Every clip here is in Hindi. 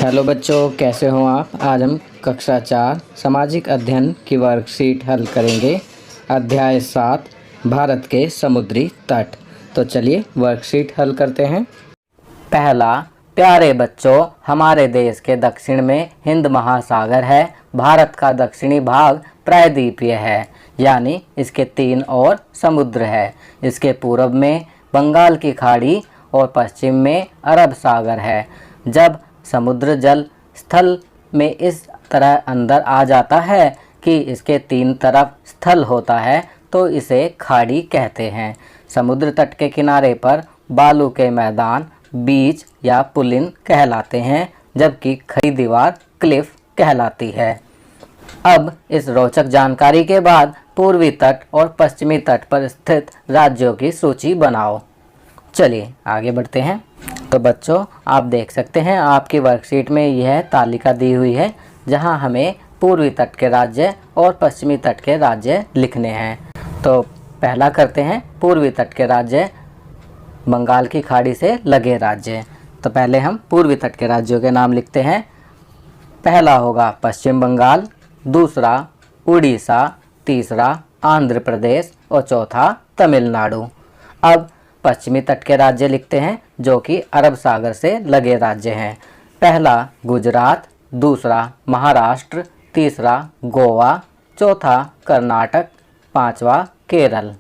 हेलो बच्चों, कैसे हो आप। आज हम कक्षा 4 सामाजिक अध्ययन की वर्कशीट हल करेंगे। अध्याय 7 भारत के समुद्री तट। तो चलिए वर्कशीट हल करते हैं। पहला, प्यारे बच्चों, हमारे देश के दक्षिण में हिंद महासागर है। भारत का दक्षिणी भाग प्रायद्वीपीय है, यानी इसके 3 और समुद्र है। इसके पूर्व में बंगाल की खाड़ी और पश्चिम में अरब सागर है। जब समुद्र जल स्थल में इस तरह अंदर आ जाता है कि इसके 3 तरफ स्थल होता है तो इसे खाड़ी कहते हैं। समुद्र तट के किनारे पर बालू के मैदान बीच या पुलिन कहलाते हैं, जबकि खड़ी दीवार क्लिफ कहलाती है। अब इस रोचक जानकारी के बाद पूर्वी तट और पश्चिमी तट पर स्थित राज्यों की सूची बनाओ। चलिए आगे बढ़ते हैं। तो बच्चों, आप देख सकते हैं आपकी वर्कशीट में यह तालिका दी हुई है, जहां हमें पूर्वी तट के राज्य और पश्चिमी तट के राज्य लिखने हैं। तो पहला करते हैं पूर्वी तट के राज्य, बंगाल की खाड़ी से लगे राज्य। तो पहले हम पूर्वी तट के राज्यों के नाम लिखते हैं। पहला होगा पश्चिम बंगाल, दूसरा उड़ीसा, तीसरा आंध्र प्रदेश और चौथा तमिलनाडु। अब पश्चिमी तट के राज्य लिखते हैं जो कि अरब सागर से लगे राज्य हैं। पहला गुजरात, दूसरा महाराष्ट्र, तीसरा गोवा, चौथा कर्नाटक, पांचवा केरल।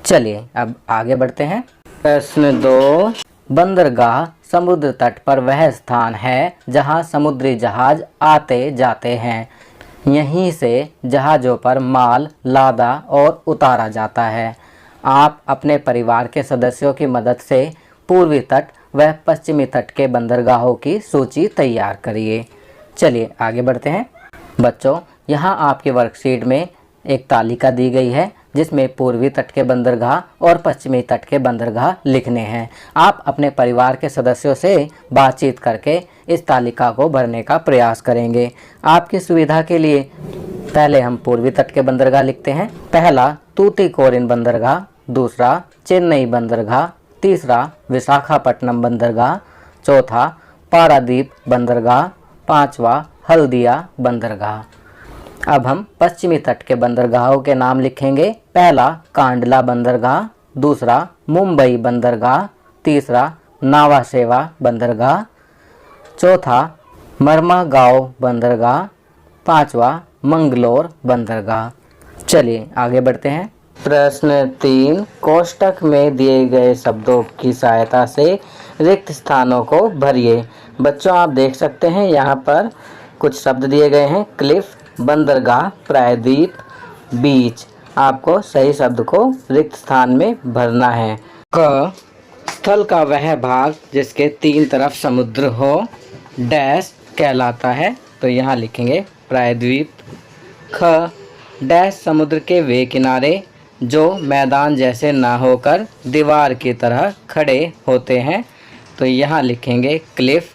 चलिए अब आगे बढ़ते हैं। प्रश्न 2, बंदरगाह समुद्र तट पर वह स्थान है जहां समुद्री जहाज आते जाते हैं। यहीं से जहाज़ों पर माल लादा और उतारा जाता है। आप अपने परिवार के सदस्यों की मदद से पूर्वी तट व पश्चिमी तट के बंदरगाहों की सूची तैयार करिए। चलिए आगे बढ़ते हैं। बच्चों, यहाँ आपकी वर्कशीट में एक तालिका दी गई है जिसमें पूर्वी तट के बंदरगाह और पश्चिमी तट के बंदरगाह लिखने हैं। आप अपने परिवार के सदस्यों से बातचीत करके इस तालिका को भरने का प्रयास करेंगे। आपकी सुविधा के लिए पहले हम पूर्वी तट के बंदरगाह लिखते हैं। पहला तूतीकोरिन बंदरगाह, दूसरा चेन्नई बंदरगाह, तीसरा विशाखापट्टनम बंदरगाह, चौथा पारादीप बंदरगाह, पांचवा हल्दिया बंदरगाह। अब हम पश्चिमी तट के बंदरगाहों के नाम लिखेंगे। पहला कांडला बंदरगाह, दूसरा मुंबई बंदरगाह, तीसरा नावाशेवा बंदरगाह, चौथा मरमागांव बंदरगाह, पांचवा मंगलोर बंदरगाह। चलिए आगे बढ़ते हैं। प्रश्न 3, कोष्टक में दिए गए शब्दों की सहायता से रिक्त स्थानों को भरिए। बच्चों, आप देख सकते हैं यहाँ पर कुछ शब्द दिए गए हैं। क्लिफ, बंदरगाह, प्रायद्वीप, बीच। आपको सही शब्द को रिक्त स्थान में भरना है। क, स्थल का वह भाग जिसके 3 तरफ समुद्र हो डैश कहलाता है। तो यहाँ लिखेंगे प्रायद्वीप। ख, डैश समुद्र के वे किनारे जो मैदान जैसे ना होकर दीवार की तरह खड़े होते हैं। तो यहाँ लिखेंगे क्लिफ।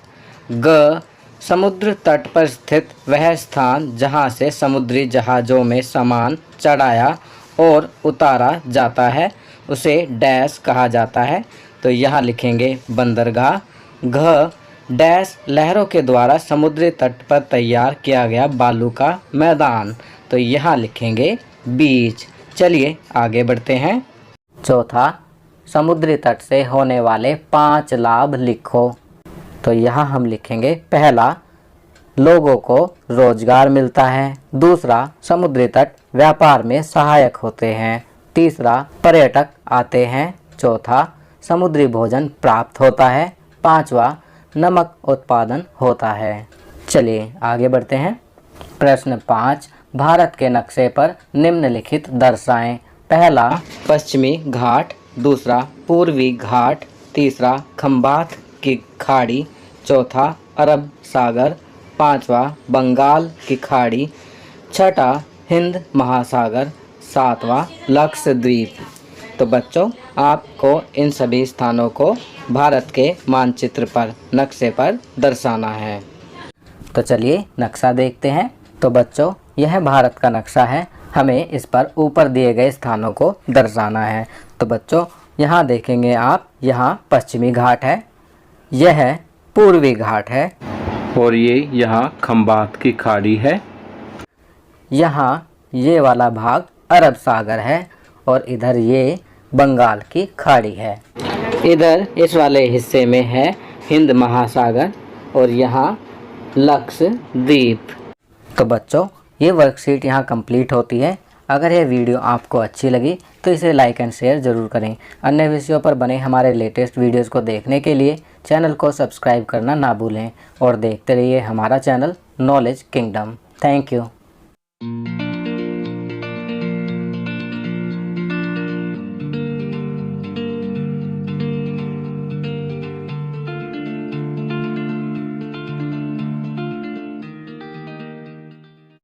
ग, समुद्र तट पर स्थित वह स्थान जहाँ से समुद्री जहाज़ों में सामान चढ़ाया और उतारा जाता है उसे डैश कहा जाता है। तो यहाँ लिखेंगे बंदरगाह। घ, डैश लहरों के द्वारा समुद्री तट पर तैयार किया गया बालू का मैदान। तो यहाँ लिखेंगे बीच। चलिए आगे बढ़ते हैं। चौथा, समुद्री तट से होने वाले 5 लाभ लिखो। तो यहाँ हम लिखेंगे। पहला, लोगों को रोजगार मिलता है। दूसरा, समुद्री तट व्यापार में सहायक होते हैं। तीसरा, पर्यटक आते हैं। चौथा, समुद्री भोजन प्राप्त होता है। पांचवा, नमक उत्पादन होता है। चलिए आगे बढ़ते हैं। प्रश्न 5, भारत के नक्शे पर निम्नलिखित दर्शाएं। पहला पश्चिमी घाट, दूसरा पूर्वी घाट, तीसरा खंबात की खाड़ी, चौथा अरब सागर, पांचवा बंगाल की खाड़ी, छठा हिंद महासागर, सातवां लक्षद्वीप। तो बच्चों, आपको इन सभी स्थानों को भारत के मानचित्र पर नक्शे पर दर्शाना है। तो चलिए नक्शा देखते हैं। तो बच्चों, यह भारत का नक्शा है। हमें इस पर ऊपर दिए गए स्थानों को दर्शाना है। तो बच्चों, यहाँ देखेंगे आप, यहाँ पश्चिमी घाट है, यह पूर्वी घाट है, और ये यहाँ खंबात की खाड़ी है। यहाँ ये वाला भाग अरब सागर है और इधर ये बंगाल की खाड़ी है। इधर इस वाले हिस्से में है हिंद महासागर और यहाँ लक्षद्वीप। तो बच्चों, ये वर्कशीट यहाँ कंप्लीट होती है। अगर यह वीडियो आपको अच्छी लगी तो इसे लाइक एंड शेयर ज़रूर करें। अन्य विषयों पर बने हमारे लेटेस्ट वीडियोज़ को देखने के लिए चैनल को सब्सक्राइब करना ना भूलें और देखते रहिए हमारा channel knowledge kingdom. Thank you.